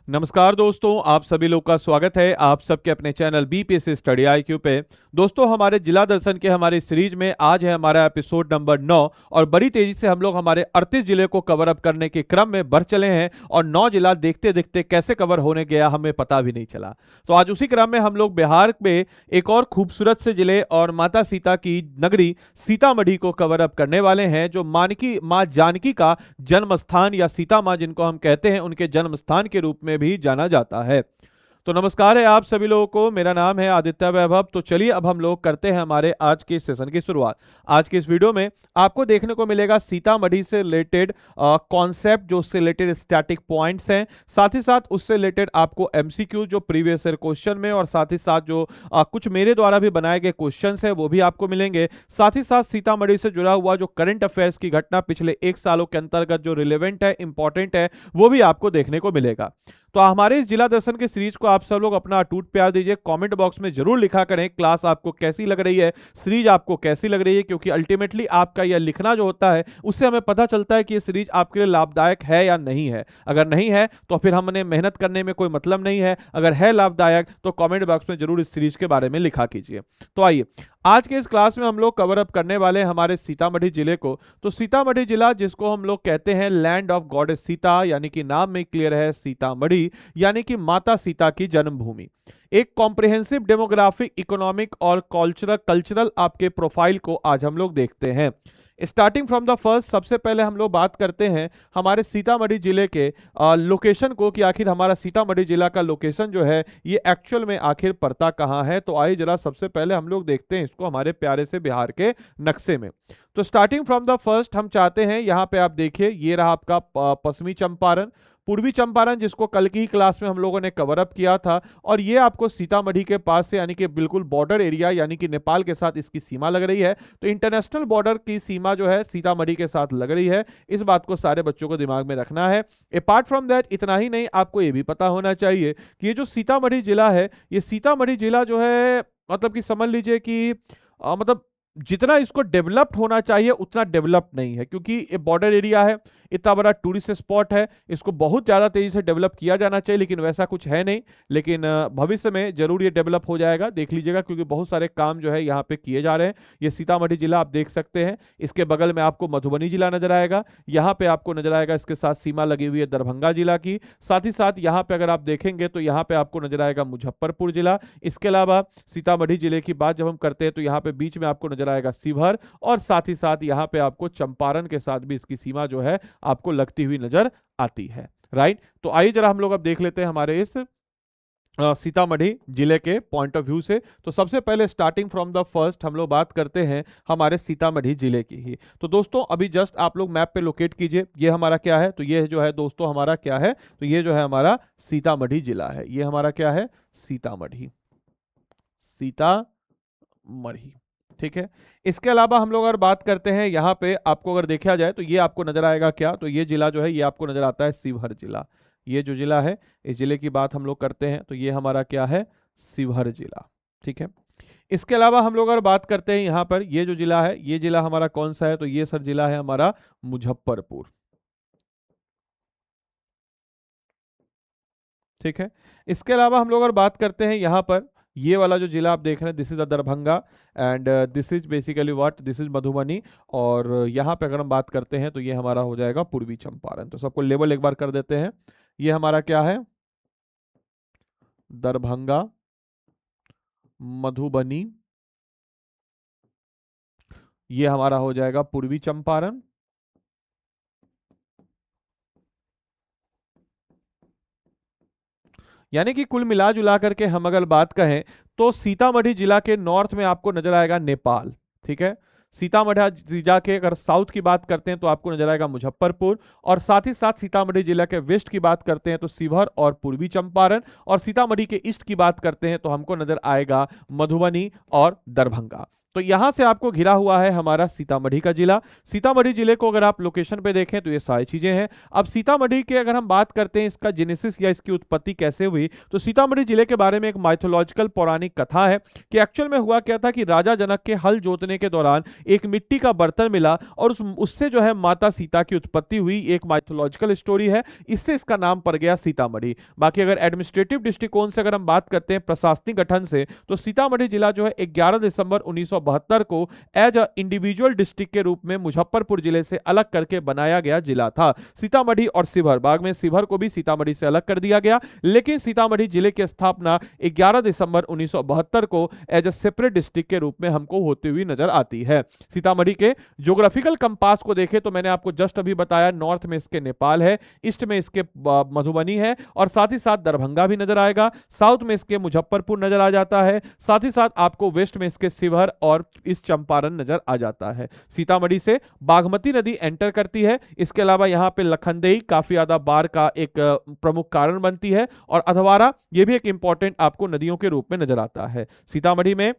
नमस्कार दोस्तों, आप सभी लोग का स्वागत है आप सबके अपने चैनल बीपीएससी स्टडी आईक्यू पे। दोस्तों, हमारे जिला दर्शन के हमारी सीरीज में आज है हमारा एपिसोड नंबर 9 और बड़ी तेजी से हम लोग हमारे 38 जिले को कवर अप करने के क्रम में बढ़ चले हैं और 9 जिला देखते देखते कैसे कवर होने गया हमें पता भी नहीं चला। तो आज उसी क्रम में हम लोग बिहार में एक और खूबसूरत से जिले और माता सीता की नगरी सीतामढ़ी को कवर अप करने वाले हैं, जो माँ जानकी का जन्म स्थान या सीता माँ जिनको हम कहते हैं उनके जन्म स्थान के रूप में भी जाना जाता है। तो नमस्कार है आप सभी लोगों को, मेरा नाम है आदित्य वैभव। तो चलिए अब हम लोग करते हैं हमारे आज के सेशन की शुरुआत। आज के इस वीडियो में आपको देखने को मिलेगा सीतामढ़ी से रिलेटेड कॉन्सेप्ट, जो उससे रिलेटेड स्टैटिक पॉइंट्स हैं, साथ ही साथ उससे रिलेटेड आपको एमसीक्यू जो प्रीवियस ईयर क्वेश्चन में, और साथ ही साथ जो कुछ मेरे द्वारा भी बनाए गए क्वेश्चन है वो भी आपको मिलेंगे। साथ ही साथ सीतामढ़ी से जुड़ा हुआ जो करंट अफेयर्स की घटना पिछले 1 सालों के अंतर्गत जो रिलेवेंट है, इंपॉर्टेंट है, वो भी आपको देखने को मिलेगा। तो हमारे इस जिला दर्शन की सीरीज को आप सब लोग अपना अटूट प्यार दीजिए। कमेंट बॉक्स में जरूर लिखा करें क्लास आपको कैसी लग रही है, सीरीज आपको कैसी लग रही है, क्योंकि अल्टीमेटली आपका यह लिखना जो होता है उससे हमें पता चलता है कि ये सीरीज आपके लिए लाभदायक है या नहीं है। अगर नहीं है तो फिर हमने मेहनत करने में कोई मतलब नहीं है। अगर है लाभदायक तो कमेंट बॉक्स में जरूर इस सीरीज के बारे में लिखा कीजिए। तो आइए आज के इस क्लास में हम लोग कवर अप करने वाले हैं हमारे सीतामढ़ी जिले को। तो सीतामढ़ी जिला, जिसको हम लोग कहते हैं लैंड ऑफ गॉडेस सीता, यानी कि नाम में क्लियर है सीतामढ़ी, यानी कि माता सीता की जन्मभूमि। एक कॉम्प्रिहेंसिव डेमोग्राफिक, इकोनॉमिक और कल्चरल आपके प्रोफाइल को आज हम लोग देखते हैं। स्टार्टिंग फ्रॉम द फर्स्ट, सबसे पहले हम लोग बात करते हैं हमारे सीतामढ़ी जिले के लोकेशन को, कि आखिर हमारा सीतामढ़ी जिला का लोकेशन जो है ये एक्चुअल में आखिर पड़ता कहाँ है। तो आइए जरा सबसे पहले हम लोग देखते हैं इसको हमारे प्यारे से बिहार के नक्शे में। तो स्टार्टिंग फ्रॉम द फर्स्ट हम चाहते हैं, यहाँ पे आप देखिए ये रहा आपका पश्चिमी चंपारण, पूर्वी चंपारण, जिसको कल की क्लास में हम लोगों ने कवर अप किया था, और ये आपको सीतामढ़ी के पास से, यानी कि बिल्कुल बॉर्डर एरिया, यानी कि नेपाल के साथ इसकी सीमा लग रही है। तो इंटरनेशनल बॉर्डर की सीमा जो है सीतामढ़ी के साथ लग रही है। इस बात को सारे बच्चों को दिमाग में रखना है। अपार्ट फ्रॉम दैट, इतना ही नहीं, आपको ये भी पता होना चाहिए कि ये जो सीतामढ़ी जिला है, ये सीतामढ़ी जिला जो है मतलब कि समझ लीजिए कि मतलब जितना इसको डेवलप्ड होना चाहिए उतना डेवलप्ड नहीं है, क्योंकि ये बॉर्डर एरिया है, इतना बड़ा टूरिस्ट स्पॉट है, इसको बहुत ज़्यादा तेजी से डेवलप किया जाना चाहिए, लेकिन वैसा कुछ है नहीं। लेकिन भविष्य में जरूर ये डेवलप हो जाएगा, देख लीजिएगा, क्योंकि बहुत सारे काम जो है यहाँ पे किए जा रहे हैं। ये सीतामढ़ी जिला आप देख सकते हैं, इसके बगल में आपको मधुबनी जिला नजर आएगा, यहाँ पे आपको नजर आएगा इसके साथ सीमा लगी हुई है दरभंगा जिला की। साथ ही साथ यहाँ पे अगर आप देखेंगे तो यहाँ पे आपको नजर आएगा मुजफ्फरपुर जिला। इसके अलावा सीतामढ़ी जिले की बात जब हम करते हैं तो यहाँ पे बीच में आपको नजर आएगा शिवहर, और साथ ही साथ यहाँ पे आपको चंपारण के साथ भी इसकी सीमा जो है आपको लगती हुई नजर आती है। राइट, तो आइए जरा हम लोग अब देख लेते हैं हमारे इस सीतामढ़ी जिले के पॉइंट ऑफ व्यू से। तो सबसे पहले स्टार्टिंग फ्रॉम द फर्स्ट हम लोग बात करते हैं हमारे सीतामढ़ी जिले की ही। तो दोस्तों अभी जस्ट आप लोग मैप पे लोकेट कीजिए, ये हमारा क्या है, तो ये जो है दोस्तों हमारा क्या है, तो ये जो है हमारा सीतामढ़ी जिला है। ये हमारा क्या है, सीतामढ़ी, सीतामढ़ी, ठीक है। इसके अलावा हम लोग अगर बात करते हैं यहाँ पे, आपको अगर देखा जाए तो ये आपको नजर आएगा क्या, तो ये जिला जो है ये आपको नजर आता है शिवहर जिला। ये जो जिला है, इस जिले की बात हम लोग करते हैं तो ये हमारा क्या है, शिवहर जिला, ठीक है। इसके अलावा हम लोग अगर बात करते हैं यहाँ पर, ये जो जिला है, ये जिला हमारा कौन सा है, तो ये सर जिला है हमारा मुजफ्फरपुर, ठीक है। इसके अलावा हम लोग अगर बात करते हैं यहाँ पर, ये वाला जो जिला आप देख रहे हैं, this is the Darbhanga, and this is basically what, this is Madhubani, और यहाँ पे अगर हम बात करते हैं तो ये हमारा हो जाएगा पूर्वी चंपारण। तो सबको लेबल एक बार कर देते हैं, ये हमारा क्या है, दरभंगा, मधुबनी, ये हमारा हो जाएगा पूर्वी चंपारण, यानी कि कुल मिला जुला करके हम अगर बात कहें तो सीतामढ़ी जिला के नॉर्थ में आपको नजर आएगा नेपाल, ठीक है। सीतामढ़ी जिला के अगर साउथ की बात करते हैं तो आपको नजर आएगा मुजफ्फरपुर, और साथ ही साथ सीतामढ़ी जिला के वेस्ट की बात करते हैं तो शिवहर और पूर्वी चंपारण, और सीतामढ़ी के ईस्ट की बात करते हैं तो हमको नजर आएगा मधुबनी और दरभंगा। तो यहां से आपको घिरा हुआ है हमारा सीतामढ़ी का जिला। सीतामढ़ी जिले को अगर आप लोकेशन पे देखें तो ये सारी चीजें हैं। अब सीतामढ़ी के अगर हम बात करते हैं इसका जेनेसिस या इसकी उत्पत्ति कैसे हुई, तो सीतामढ़ी जिले के बारे में एक माइथोलॉजिकल पौराणिक कथा है कि एक्चुअल में हुआ क्या था कि राजा जनक के हल जोतने के दौरान एक मिट्टी का बर्तन मिला और उससे जो है माता सीता की उत्पत्ति हुई। एक माइथोलॉजिकल स्टोरी है, इससे इसका नाम पड़ गया सीतामढ़ी। बाकी अगर एडमिनिस्ट्रेटिव दृष्टिकोण से अगर हम बात करते हैं प्रशासनिक गठन से, तो सीतामढ़ी जिला जो है 11 दिसंबर 1972 को एज अ इंडिविजुअल डिस्ट्रिक्ट के रूप में मुजफ्फरपुर जिले से अलग करके बनाया गया जिला था। सीतामढ़ी और शिवहर, बाद में शिवहर को भी सीतामढ़ी से अलग कर दिया गया, लेकिन सीतामढ़ी जिले की स्थापना 11 दिसंबर 1972 को एज अ सेपरेट डिस्ट्रिक्ट के रूप में हमको होती हुई नजर आती है। सीतामढ़ी के ज्योग्राफिकल कंपास को देखें तो मैंने आपको जस्ट अभी बताया, नॉर्थ में इसके नेपाल है, ईस्ट में इसके मधुबनी है और साथ ही साथ दरभंगा भी नजर आएगा, साउथ में इसके मुजफ्फरपुर नजर आ जाता है, साथ ही साथ आपको वेस्ट में इसके शिवहर और इस चंपारण नजर आ जाता है। सीतामढ़ी से बागमती नदी एंटर करती है। इसके अलावा यहाँ पे लखनदेई काफी ज्यादा बाढ़ का एक प्रमुख कारण बनती है और अधवारा ये भी एक इंपॉर्टेंट आपको नदियों के रूप में नजर आता है। सीतामढ़ी में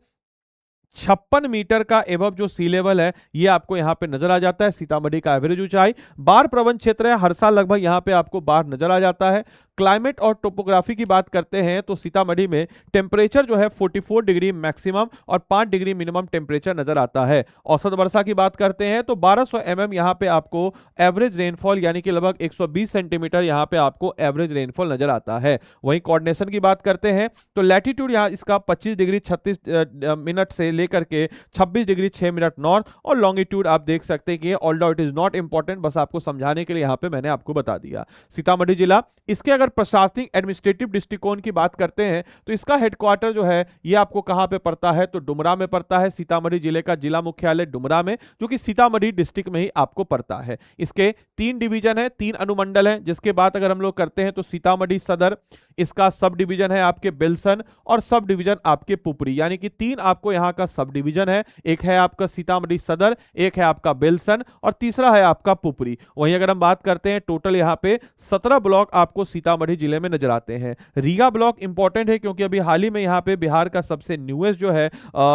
56 मीटर का एबव जो सी लेवल है ये आपको यहां पे नजर आ जाता है। सीतामढ़ी का एवरेज ऊंचाई, बाढ़ प्रवण क्षेत्र है, हर साल लगभग यहां पे आपको बाढ़ नजर आ जाता है। क्लाइमेट और टोपोग्राफी की बात करते हैं तो सीतामढ़ी में टेम्परेचर जो है 44 डिग्री मैक्सिमम और 5 डिग्री मिनिमम टेम्परेचर नजर आता है। औसत वर्षा की बात करते हैं तो 1200 mm यहां पे आपको एवरेज रेनफॉल यानी कि लगभग 120 सेंटीमीटर यहां पे आपको एवरेज रेनफॉल नजर आता है। वहीं कोऑर्डिनेशन की बात करते हैं तो लैटिट्यूड यहां इसका 25 डिग्री 36 मिनट से लेकर के 26 डिग्री 6 मिनट नॉर्थ, और लॉन्गिट्यूड आप देख सकते हैं कि although it is not important, बस आपको समझाने के लिए यहां पे मैंने आपको बता दिया। सीतामढ़ी जिला, इसके अगर प्रशासनिक एडमिनिस्ट्रेटिव दृष्टिकोण की बात करते हैं तो इसका हेडक्वार्टर जो है ये आपको कहां पे पड़ता है तो डुमरा में पड़ता है। सीतामढ़ी जिले का जिला मुख्यालय डुमरा में, जो कि सीतामढ़ी डिस्ट्रिक्ट में ही आपको पड़ता है। इसके 3 डिवीजन है, 3 अनुमंडल है, जिसके बाद अगर हम लोग करते हैं तो सीतामढ़ी सदर, इसका सब डिवीजन है आपके बेलसन और सब डिवीजन आपके पुपरी, यानी कि 3 आपको यहां का सब डिवीजन है। एक है आपका सीतामढ़ी सदर, एक है आपका बेलसन और तीसरा है आपका पुपरी। वहीं अगर हम बात करते हैं टोटल यहां पे 17 ब्लॉक आपको सीतामढ़ी जिले में नजर आते हैं। रीगा ब्लॉक इंपॉर्टेंट है क्योंकि अभी हाल ही में यहां पे बिहार का सबसे न्यूएस्ट जो है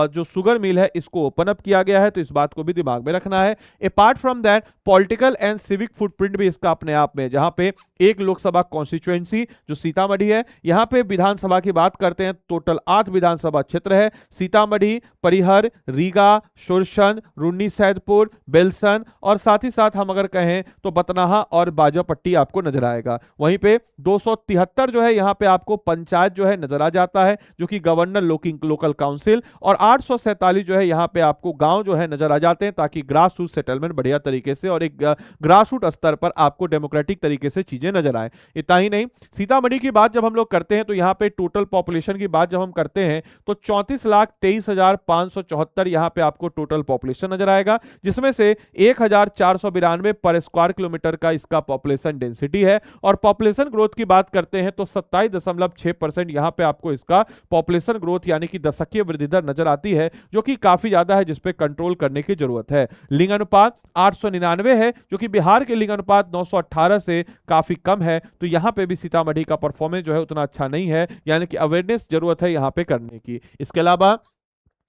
जो शुगर मिल है इसको ओपन अप किया गया है, तो इस बात को भी दिमाग में रखना है। Apart from that political and civic footprint भी इसका अपने आप में, जहां पे एक लोकसभा कॉन्स्टिट्यूएंसी जो सीतामढ़ी है, यहां पे विधानसभा की बात करते हैं टोटल 8 विधानसभा क्षेत्र है, सीतामढ़ी, परिहर, रीगा, सुरसन, रुन्नी सैदपुर, बेलसन और साथ ही साथ हम अगर कहें तो बतनाहा और बाजापट्टी आपको नजर आएगा। वहीं पे 273 जो है यहां पे आपको पंचायत जो है नजर आ जाता है, जो कि गवर्नर लोकल काउंसिल, और 847 जो है यहां पे आपको गांव जो है नजर आ जाते हैं, ताकि ग्रास रूट सेटलमेंट बढ़िया तरीके से और एक ग्रास रूट स्तर पर आपको डेमोक्रेटिक तरीके से चीजें नजर आए। इतना ही नहीं, सीतामढ़ी की बात जब हम लोग करते हैं तो यहां पे टोटल पॉपुलेशन की बात जब हम करते हैं तो 34,23,574 यहां पे आपको टोटल पॉपुलेशन नजर आएगा, जिसमें से 1,492 पर स्क्वायर किलोमीटर का इसका पॉपुलेशन डेंसिटी है। और पॉपुलेशन ग्रोथ की बात करते हैं तो 27.6% यहां पे आपको इसका पॉपुलेशन ग्रोथ यानी कि दशकीय वृद्धि दर नजर आती है, जो कि काफी ज्यादा है, जिस पे कंट्रोल करने की जरूरत है। लिंग अनुपात 899 है, जो कि बिहार के लिंग अनुपात 918 से काफी कम है, तो यहां पे भी सीतामढ़ी का परफॉर्मेंस जो है उतना अच्छा नहीं है, यानी कि अवेयरनेस जरूरत है यहां पे करने की। इसके अलावा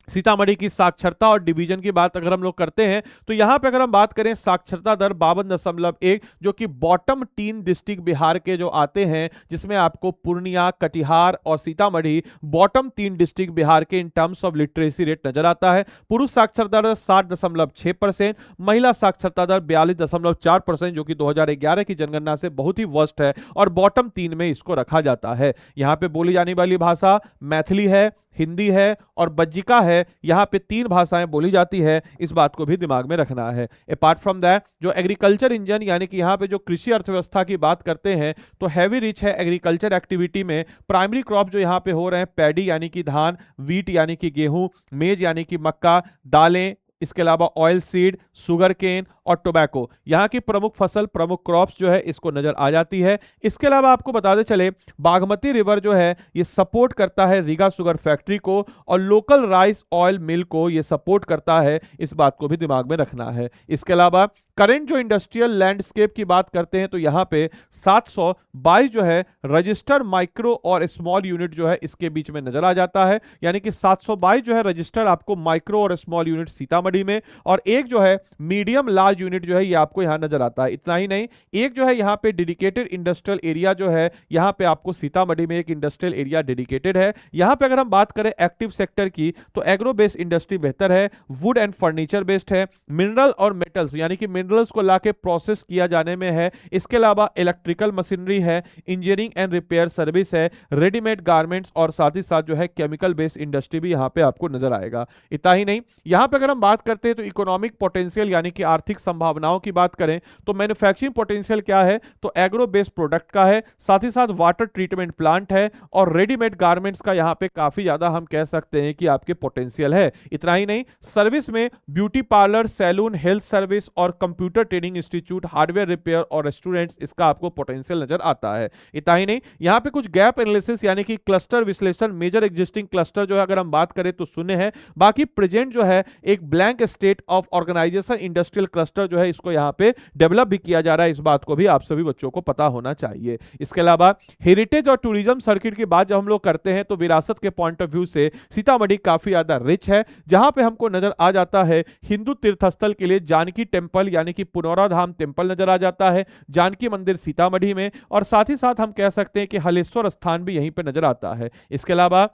सीतामढ़ी की साक्षरता और डिवीजन की बात अगर हम लोग करते हैं तो यहां पे अगर हम बात करें साक्षरता दर 52.1, जो कि बॉटम 3 डिस्ट्रिक्ट बिहार के जो आते हैं, जिसमें आपको पूर्णिया, कटिहार और सीतामढ़ी बॉटम 3 डिस्ट्रिक्ट बिहार के in terms of literacy rate नजर आता है। पुरुष साक्षरता दर 60.6%, महिला साक्षरता दर 42.4%, जो कि 2011 की जनगणना से बहुत ही वर्स्ट है और बॉटम 3 में इसको रखा जाता है। यहां पे बोली जाने वाली भाषा मैथिली है, हिंदी है और बज्जिका है, यहां पे 3 भाषाएं बोली जाती है, इस बात को भी दिमाग में रखना है। अपार्ट फ्रॉम दैट जो एग्रीकल्चर इंजन यानी कि यहां पे जो कृषि अर्थव्यवस्था की बात करते हैं तो हैवी रिच है एग्रीकल्चर एक्टिविटी में। प्राइमरी क्रॉप जो यहां पे हो रहे हैं पैडी यानी कि धान, वीट यानी कि गेहूं, मेज यानी कि मक्का, दालें, इसके अलावा ऑयल सीड, शुगर केन और टोबैको, यहाँ की प्रमुख फसल, प्रमुख क्रॉप्स जो है इसको नजर आ जाती है। इसके अलावा आपको बताते चले बागमती रिवर जो है ये सपोर्ट करता है रीगा शुगर फैक्ट्री को और लोकल राइस ऑयल मिल को ये सपोर्ट करता है, इस बात को भी दिमाग में रखना है। इसके अलावा करेंट जो इंडस्ट्रियल लैंडस्केप की बात करते हैं तो यहाँ पे 722 जो है रजिस्टर माइक्रो और स्मॉल यूनिट जो है इसके बीच में नजर आ जाता है, यानी कि 722 जो है रजिस्टर आपको माइक्रो और स्मॉल यूनिट सीतामढ़ी में, और एक जो है मीडियम लार्ज यूनिट जो है ये आपको यहां नजर आता है। इतना ही नहीं, एक जो है यहाँ पे डेडिकेटेड इंडस्ट्रियल एरिया जो है यहाँ पे आपको सीतामढ़ी में एक इंडस्ट्रियल एरिया डेडिकेटेड है। यहाँ पे अगर हम बात करें एक्टिव सेक्टर की तो एग्रो बेस्ड इंडस्ट्री बेहतर है, वुड एंड फर्नीचर बेस्ड है, मिनरल और मेटल्स यानी कि मिनरल्स को लाके प्रोसेस किया जाने में है, इसके अलावा इलेक्ट्रिकल मशीनरी है, इंजीनियरिंग एंड रिपेयर सर्विस है, रेडीमेड गारमेंट्स और साथ ही साथ जो है केमिकल बेस्ड इंडस्ट्री भी यहाँ पे आपको नजर आएगा। इतना ही नहीं, यहाँ पे अगर हम बात करते हैं तो इकोनॉमिक पोटेंशियल यानी कि आर्थिक संभावनाओं की बात करें तो मैन्युफैक्चरिंग पोटेंशियल क्या है, तो एग्रो बेस्ड प्रोडक्ट का है, साथ ही साथ वाटर ट्रीटमेंट प्लांट है और रेडीमेड गारमेंट्स का यहाँ पे काफी ज्यादा हम कह सकते हैं कि आपके पोटेंशियल है। इतना ही नहीं, सर्विस में beauty parlour, salon, health service और computer training institute, hardware repair और रेस्टोरेंट्स, इसका आपको पोटेंशियल नजर आता है। इतना ही नहीं, यहाँ पे कुछ गैप एनालिसिस यानी कि क्लस्टर विश्लेषण, मेजर एग्जिस्टिंग क्लस्टर जो है अगर हम बात करें तो शून्य है, बाकी प्रेजेंट जो है एक blank state of organisation industrial cluster जो है इसको यहाँ पे डेवलप भी किया जा रहा है, इस बात को भी आप सभी बच्चों को पता होना चाहिए। इसके अलावा हेरिटेज और टूरिज्म सर्किट की बात जब हम लोग करते हैं तो विरासत के पॉइंट ऑफ व्यू से सीतामढ़ी काफी ज्यादा रिच है, जहां पे हमको नजर आ जाता है हिंदू तीर्थस्थल के लिए जानकी टेम्पल यानी कि पुनौरा धाम टेम्पल नजर आ जाता है, जानकी मंदिर सीतामढ़ी में, और साथ ही साथ हम कह सकते हैं कि हलेश्वर स्थान भी यहीं पे नजर आता है। इसके अलावा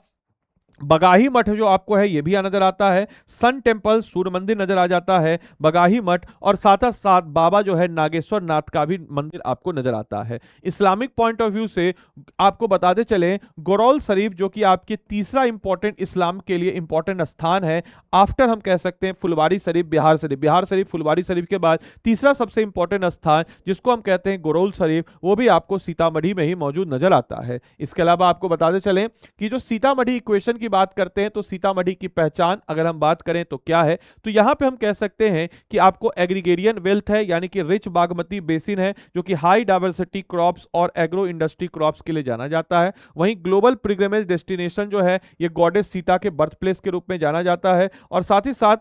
बगाही मठ जो आपको है ये भी आ नजर आता है, सन टेम्पल सूर्य मंदिर नजर आ जाता है, बगाही मठ, और साथ साथ बाबा जो है नागेश्वर नाथ का भी मंदिर आपको नजर आता है। इस्लामिक पॉइंट ऑफ व्यू से आपको बताते चले गोरौल शरीफ जो कि आपके तीसरा इंपॉर्टेंट इस्लाम के लिए इंपॉर्टेंट स्थान है, आफ्टर हम कह सकते हैं फुलवारी शरीफ, बिहार शरीफ, बिहार शरीफ फुलवारी शरीफ के बाद तीसरा सबसे इंपॉर्टेंट स्थान जिसको हम कहते हैं गोरौल शरीफ, वो भी आपको सीतामढ़ी में ही मौजूद नजर आता है। इसके अलावा आपको बताते चलें कि जो सीतामढ़ी इक्वेशन की बात करते हैं तो सीतामढ़ी की पहचान अगर हम बात करें तो क्या है, तो यहां पे हम कह सकते हैं कि आपको एग्रीगेरियन वेल्थ है यानी कि रिच बागमती बेसिन है जो कि हाई डाइवर्सिटी क्रॉप्स और एग्रो इंडस्ट्री क्रॉप्स के लिए जाना जाता है। वहीं ग्लोबल पिलग्रिमेज डेस्टिनेशन जो है ये गॉडेस सीता के बर्थ प्लेस के रूप में जाना जाता है, और साथ ही साथ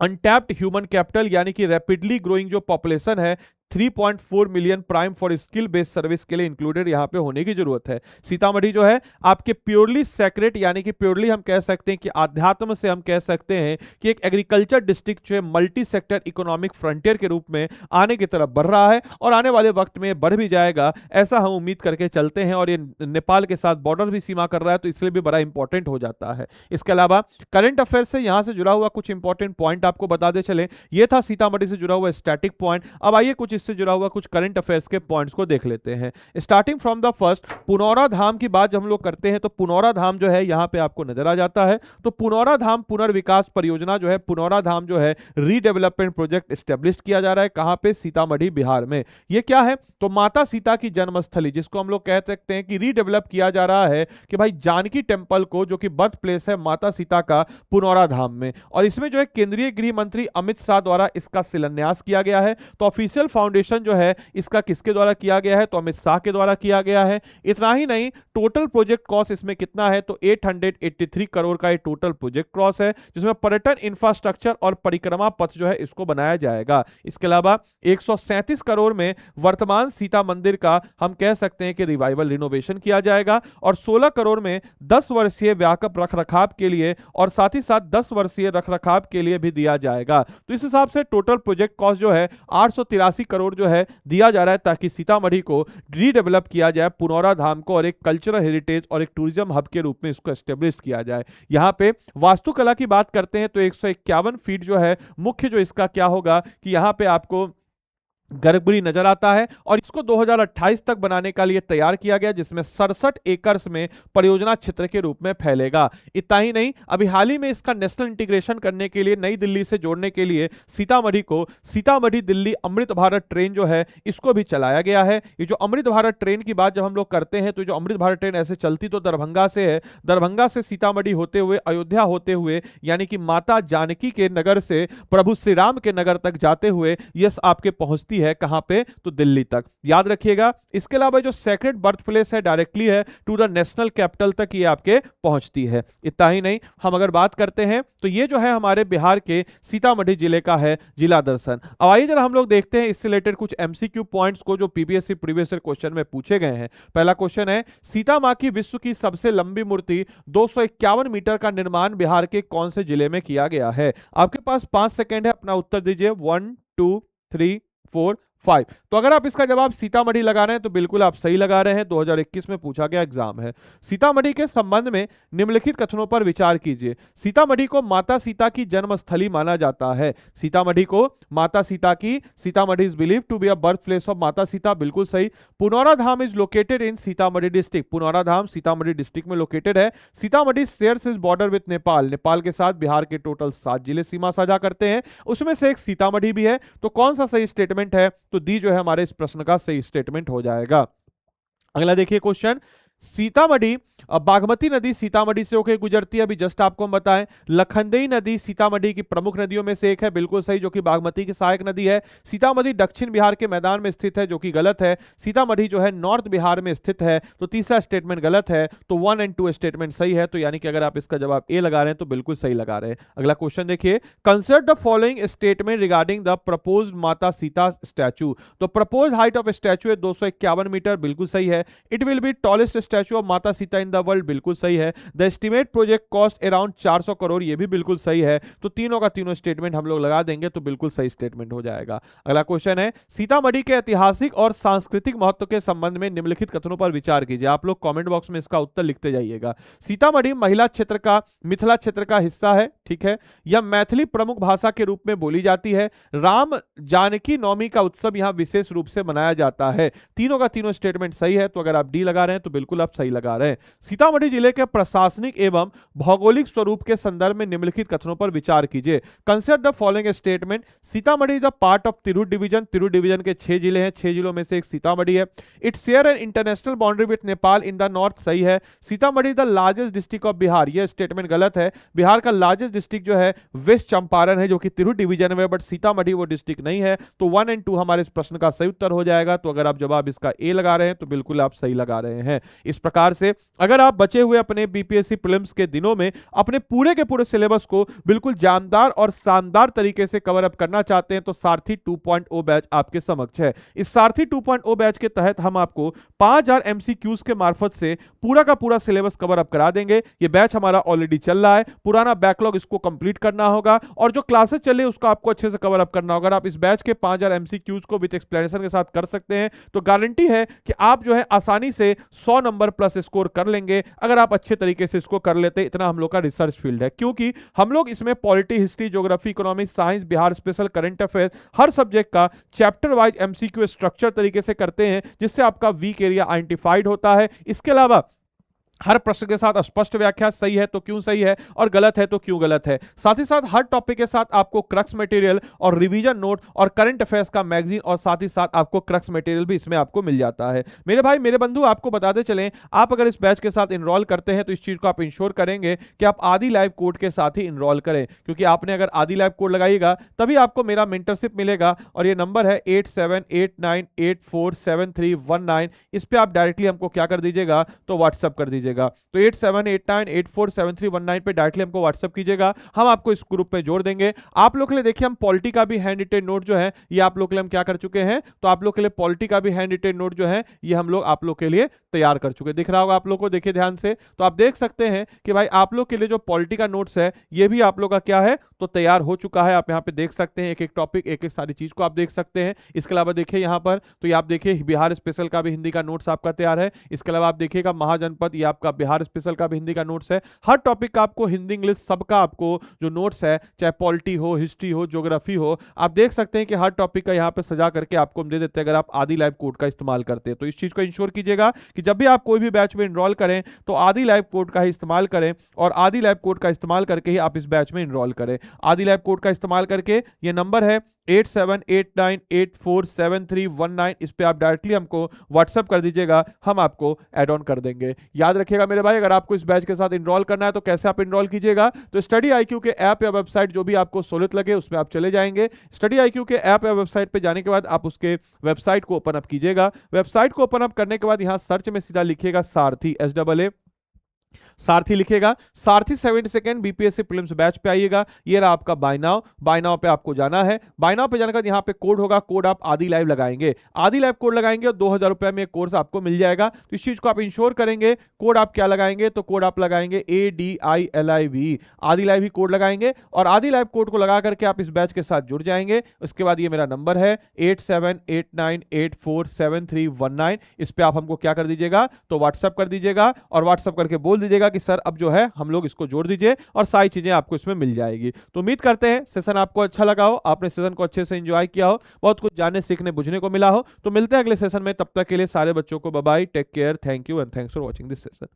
अनटैप्ड ह्यूमन कैपिटल यानी कि रैपिडली ग्रोइंग जो पॉपुलेशन है 3.4 million prime for skill based service के लिए इंक्लूडेड यहां पे होने की जरूरत है। सीतामढ़ी जो है आपके प्योरली सेक्रेट यानी कि प्योरली हम कह सकते हैं कि आध्यात्म से हम कह सकते हैं कि एक एग्रीकल्चर डिस्ट्रिक्ट जो है मल्टी सेक्टर इकोनॉमिक फ्रंटियर के रूप में आने की तरफ बढ़ रहा है और आने वाले वक्त में बढ़ भी जाएगा, ऐसा हम उम्मीद करके चलते हैं। और ये नेपाल के साथ बॉर्डर भी सीमा कर रहा है तो इसलिए भी बड़ा इंपॉर्टेंट हो जाता है। इसके अलावा करंट अफेयर से यहां से जुड़ा हुआ कुछ इंपॉर्टेंट पॉइंट आपको बता दे चले, ये था सीतामढ़ी से जुड़ा हुआ स्टैटिक पॉइंट। अब आइए कुछ इससे जुड़ा हुआ कुछ करंट अफेयर्स के पॉइंट्स को देख लेते हैं। Starting from the first, Punaura Dham की बात जब हम लोग करते हैं तो पुनौरा धाम जो है यहां पे आपको नजर आ जाता है। तो पुनौरा धाम पुनर्विकास परियोजना जो है, पुनौरा धाम जो है रीडेवलपमेंट प्रोजेक्ट एस्टेब्लिश किया जा रहा है, कहां पे, सीतामढ़ी बिहार में। ये क्या है, तो माता सीता की जन्मस्थली जिसको हम लोग कह सकते हैं कि रीडेवलप किया जा रहा है कि भाई जानकी टेम्पल को जो कि बर्थ प्लेस है माता सीता का, पुनौरा धाम में। और इसमें जो है केंद्रीय गृह मंत्री अमित शाह द्वारा इसका शिलान्यास किया गया है। तो ऑफिशियल फाउंडेशन जो है इसका किसके द्वारा किया गया है, तो अमित शाह के द्वारा किया गया है। इतना ही नहीं, टोटल प्रोजेक्ट कॉस्ट इसमें कितना है, तो 883 करोड़ का ये टोटल प्रोजेक्ट कॉस्ट है, जिसमें पर्यटन इंफ्रास्ट्रक्चर और परिक्रमा पथ जो है इसको बनाया जाएगा। इसके अलावा 137 करोड़ में वर्तमान सीता मंदिर का हम कह सकते हैं कि रिवाइवल रिनोवेशन किया जाएगा, और 16 करोड़ में 10 वर्षीय व्यापक रखरखाव के लिए और साथ ही साथ 10 वर्षीय रखरखाव के लिए भी दिया जाएगा। तो इस हिसाब से टोटल प्रोजेक्ट कॉस्ट जो है 883 करोड़ जो है दिया जा रहा है ताकि सीतामढ़ी को रीडेवलप किया जाए, पुनौरा धाम को और एक कल्चरल हेरिटेज और एक टूरिज्म हब के रूप में इसको एस्टेब्लिश किया जाए। यहां पे वास्तुकला की बात करते हैं तो 151 फीट जो है मुख्य जो इसका क्या होगा कि यहां पे आपको गर्भगृह नजर आता है, और इसको 2028 तक बनाने के लिए तैयार किया गया, जिसमें 67 एकड़ में परियोजना क्षेत्र के रूप में फैलेगा। इतना ही नहीं, अभी हाल ही में इसका नेशनल इंटीग्रेशन करने के लिए, नई दिल्ली से जोड़ने के लिए सीतामढ़ी को सीतामढ़ी दिल्ली अमृत भारत ट्रेन जो है इसको भी चलाया गया है। ये जो अमृत भारत ट्रेन की बात जब हम लोग करते हैं तो जो अमृत भारत ट्रेन ऐसे चलती तो दरभंगा से है, दरभंगा से सीतामढ़ी होते हुए अयोध्या होते हुए यानी कि माता जानकी के नगर से प्रभु श्री राम के नगर तक जाते हुए यह आपके पहुंचती है कहां पे, तो दिल्ली तक, याद रखिएगा। इसके अलावा जो सेक्रेड बर्थ प्लेस है डायरेक्टली है टू द नेशनल कैपिटल तक ये आपके पहुंचती है। इतना ही नहीं, हम अगर बात करते हैं तो ये जो है हमारे बिहार के सीतामढ़ी जिले का है जिला दर्शन। अब आइए जरा हम लोग देखते हैं इससे रिलेटेड कुछ एमसीक्यू पॉइंट्स को जो पीपीएससी प्रीवियस ईयर क्वेश्चन में पूछे गए हैं। पहला क्वेश्चन है, सीता मां की विश्व की सबसे लंबी मूर्ति 251 मीटर का निर्माण बिहार के कौन से जिले में किया गया है? आपके पास 5 सेकेंड है, अपना उत्तर दीजिए। 1 2 3 4 5। तो अगर आप इसका जवाब सीतामढ़ी लगा रहे हैं तो बिल्कुल आप सही लगा रहे हैं, 2021 में पूछा गया एग्जाम है। सीतामढ़ी के संबंध में निम्नलिखित कथनों पर विचार कीजिए। सीतामढ़ी को माता सीता की जन्मस्थली माना जाता है। सीतामढ़ी को माता सीता की, Sitamarhi is believe to be a birth place of Mata Sita, बिल्कुल सही। Punaura Dham is located in Sitamarhi district, Punaura Dham Sitamarhi district में लोकेटेड है। Sitamarhi shares is border with Nepal, Nepal के साथ बिहार के टोटल 7 जिले सीमा साझा करते हैं, उसमें से एक सीतामढ़ी भी है। तो कौन सा सही स्टेटमेंट है? तो दी जो है हमारे इस प्रश्न का सही स्टेटमेंट हो जाएगा। अगला देखिए क्वेश्चन, सीतामढ़ी बागमती नदी सीतामढ़ी से होकर गुजरती है, अभी जस्ट आपको हम बताएं। लखनदेई नदी सीतामढ़ी की प्रमुख नदियों में से एक है, बिल्कुल सही, जो कि बागमती की सहायक नदी है। सीतामढ़ी दक्षिण बिहार के मैदान में स्थित है, जो कि गलत है। सीतामढ़ी जो है नॉर्थ बिहार में स्थित है, तो तीसरा स्टेटमेंट गलत है। तो 1 और 2 स्टेटमेंट सही है, तो यानी कि अगर आप इसका जवाब ए लगा रहे हैं तो बिल्कुल सही लगा रहे हैं। अगला क्वेश्चन देखिए, consider the following statement regarding the proposed माता सीता स्टैचू। तो प्रपोज हाइट ऑफ स्टैचू है 251 मीटर, बिल्कुल सही है। It will be tallest statue of Mata Sita in the world, बिल्कुल सही है। The estimate project cost around 400 crore, ये भी बिल्कुल सही है। तो तीनों का तीनों स्टेटमेंट हम लोग लगा देंगे तो बिल्कुल सही स्टेटमेंट हो जाएगा। अगला क्वेश्चन है, सीतामढ़ी के ऐतिहासिक और सांस्कृतिक महत्व के संबंध में निम्नलिखित कथनों पर विचार कीजिए। आप लोग कमेंट बॉक्स में इसका उत्तर लिखते जाइएगा। सीतामढ़ी महिला क्षेत्र का, मिथिला क्षेत्र का हिस्सा है, ठीक है। यह मैथिली प्रमुख भाषा के रूप में बोली जाती है। राम जानकी नवमी का उत्सव यहां विशेष रूप से मनाया जाता है। तीनों का तीनों स्टेटमेंट सही है, तो अगर आप डी लगा रहे हैं तो बिल्कुल आप सही लगा रहे हैं। सीतामढ़ी जिले के प्रशासनिक एवं भौगोलिक स्वरूप के संदर्भ में निम्नलिखित कथनों पर विचार कीजिए। Consider the following statement, Sitamarhi is a part of Tirhut division, Tirhut division के 6 जिले हैं, 6 जिलों में से एक सीतामढ़ी है। It share an international boundary with Nepal in the north, सही है। Sitamarhi the largest district of Bihar, यह स्टेटमेंट गलत है। बिहार का लार्जेस्ट डिस्ट्रिक्ट जो है वेस्ट चंपारण है, जो कि तिरहुत डिवीजन में, बट सीतामढ़ी वो डिस्ट्रिक्ट नहीं है। तो 1 और 2 हमारे इस प्रश्न का सही उत्तर हो जाएगा। तो अगर आप जवाब इसका ए लगा रहे हैं तो बिल्कुल आप सही लगा रहे हैं। इस प्रकार से अगर आप बचे हुए अपने बीपीएससी प्रीलिम्स के दिनों में अपने पूरे के पूरे सिलेबस को बिल्कुल जानदार और शानदार तरीके से कवर अप करना चाहते हैं तो सारथी 2.0 बैच आपके समक्ष है। इस सारथी 2.0 बैच के तहत हम आपको 5000 एमसीक्यूज के मार्फत से पूरा का पूरा सिलेबस कवर अप करा देंगे। ये बैच हमारा ऑलरेडी चल रहा है, पुराना बैकलॉग इसको कंप्लीट करना होगा और जो क्लासेस चले उसको आपको अच्छे से कवर अप करना होगा। अगर आप इस बैच के 5000 एमसीक्यूज को विद एक्सप्लेनेशन के साथ कर सकते हैं तो गारंटी है कि आप जो है आसानी से 100 नंबर प्लस स्कोर कर लेंगे, अगर आप अच्छे तरीके से इसको कर लेते। इतना हम लोग का रिसर्च फील्ड है, क्योंकि हम लोग इसमें polity, history, geography, economics, science, Bihar special, current affairs, हर सब्जेक्ट का चैप्टर वाइज एमसीक्यू स्ट्रक्चर तरीके से करते हैं, जिससे आपका वीक एरिया आइडेंटिफाइड होता है। इसके अलावा हर प्रश्न के साथ स्पष्ट व्याख्या, सही है तो क्यों सही है और गलत है तो क्यों गलत है। साथ ही साथ हर टॉपिक के साथ आपको क्रक्स मटेरियल और रिवीजन नोट और करंट अफेयर्स का मैगजीन और साथ ही साथ आपको क्रक्स मटेरियल भी इसमें आपको मिल जाता है। मेरे भाई मेरे बंधु, आपको बताते चलें, आप अगर इस बैच के साथ इनरोल करते हैं तो इस चीज को आप इंश्योर करेंगे कि आप आदि लाइव कोड के साथ ही इनरोल करें, क्योंकि आपने अगर आदि लाइव कोड लगाइएगा तभी आपको मेरा मेंटरशिप मिलेगा। और ये नंबर है 8789847319, इस पर आप डायरेक्टली हमको क्या कर दीजिएगा तो व्हाट्सअप कर दीजिएगा। तो 8789847319 पे डायरेक्टली हमको व्हाट्सअप कीजिएगा, हम आपको इस ग्रुप में जोड़ देंगे। आप लोग के लिए देखिए, हम पॉलिटी का भी हैंड रिटेन नोट जो है ये आप लोग के लिए हम क्या कर चुके हैं, तो आप लोग के लिए पॉलिटी का भी हैंड रिटेन नोट जो है ये हम लोग आप लोग के लिए तैयार कर चुके हैं। दिख रहा होगा आप लोग को, देखिए ध्यान से, तो आप देख सकते हैं कि भाई आप लोग के लिए जो पॉलिटी का नोट्स है ये भी आप लोग का क्या है तो तैयार हो चुका है। आप यहाँ पे देख सकते हैं, एक एक टॉपिक, एक एक सारी चीज को आप देख सकते हैं। इसके अलावा देखिए यहाँ पर, तो ये आप देखिए बिहार स्पेशल का भी हिंदी का नोट्स आपका तैयार है। इसके अलावा आप देखिएगा महाजनपद, ये आपका बिहार स्पेशल का भी हिंदी का नोट्स है। हर टॉपिक का आपको हिंदी इंग्लिश सबका आपको जो नोट्स है, चाहे पॉलिटी हो, हिस्ट्री हो, ज्योग्राफी हो, आप देख सकते हैं कि हर टॉपिक का यहाँ पे सजा करके आपको हम दे देते हैं अगर आप आदि लाइव कोड का इस्तेमाल करते हैं। तो इस चीज को इंश्योर कीजिएगा कि जब भी आप कोई भी बैच में इनरोल करें तो आदि लाइव कोड का ही इस्तेमाल करें, और आदि लाइव कोड का इस्तेमाल करके ही आप इस बैच में इनरोल करें। आदि लाइव कोड का इस्तेमाल करके ये नंबर है 8789847319, इस पे आप डायरेक्टली हमको व्हाट्सएप कर दीजिएगा, हम आपको ऐड ऑन कर देंगे। याद रखिए रखिएगा मेरे भाई, अगर आपको इस बैच के साथ इनरोल करना है तो कैसे आप इनरोल कीजिएगा, तो स्टडी आईक्यू के ऐप या वेबसाइट जो भी आपको सहूलियत लगे उसमें आप चले जाएंगे। स्टडी आईक्यू के ऐप या वेबसाइट पे जाने के बाद आप उसके वेबसाइट को ओपन अप कीजिएगा। वेबसाइट को ओपन अप करने के बाद यहां सर्च में सीधा लिखिएगा सारथी, SAA सारथी लिखेगा। सारथी 70 सेकंड बीपीएससी प्रीलिम्स बैच पे आइएगा। ये रहा आपका बाय नाउ पे आपको जाना है। बाय नाउ पे जाने के बाद यहाँ पे कोड होगा, कोड आप आदि लाइव लगाएंगे, आदि लाइव कोड लगाएंगे और 2000 रुपए में कोर्स आपको मिल जाएगा। तो इस चीज को आप इंश्योर करेंगे। कोड आप क्या लगाएंगे, तो कोड आप लगाएंगे ADILIV, आदि लाइव ही कोड लगाएंगे और आदि लाइव कोड को लगा करके आप इस बैच के साथ जुड़ जाएंगे। उसके बाद ये मेरा नंबर है 8789847319, इस पे आप हमको क्या कर दीजिएगा, तो व्हाट्सएप कर दीजिएगा और व्हाट्सएप करके बोल दीजिएगा कि सर अब जो है हम लोग इसको जोड़ दीजिए और सारी चीजें आपको इसमें मिल जाएगी। तो उम्मीद करते हैं सेशन आपको अच्छा लगा हो, आपने सेशन को अच्छे से एंजॉय किया हो, बहुत कुछ जानने सीखने बुझने को मिला हो। तो मिलते हैं अगले सेशन में, तब तक के लिए सारे बच्चों को bye bye, take care, thank you and thanks for watching this session.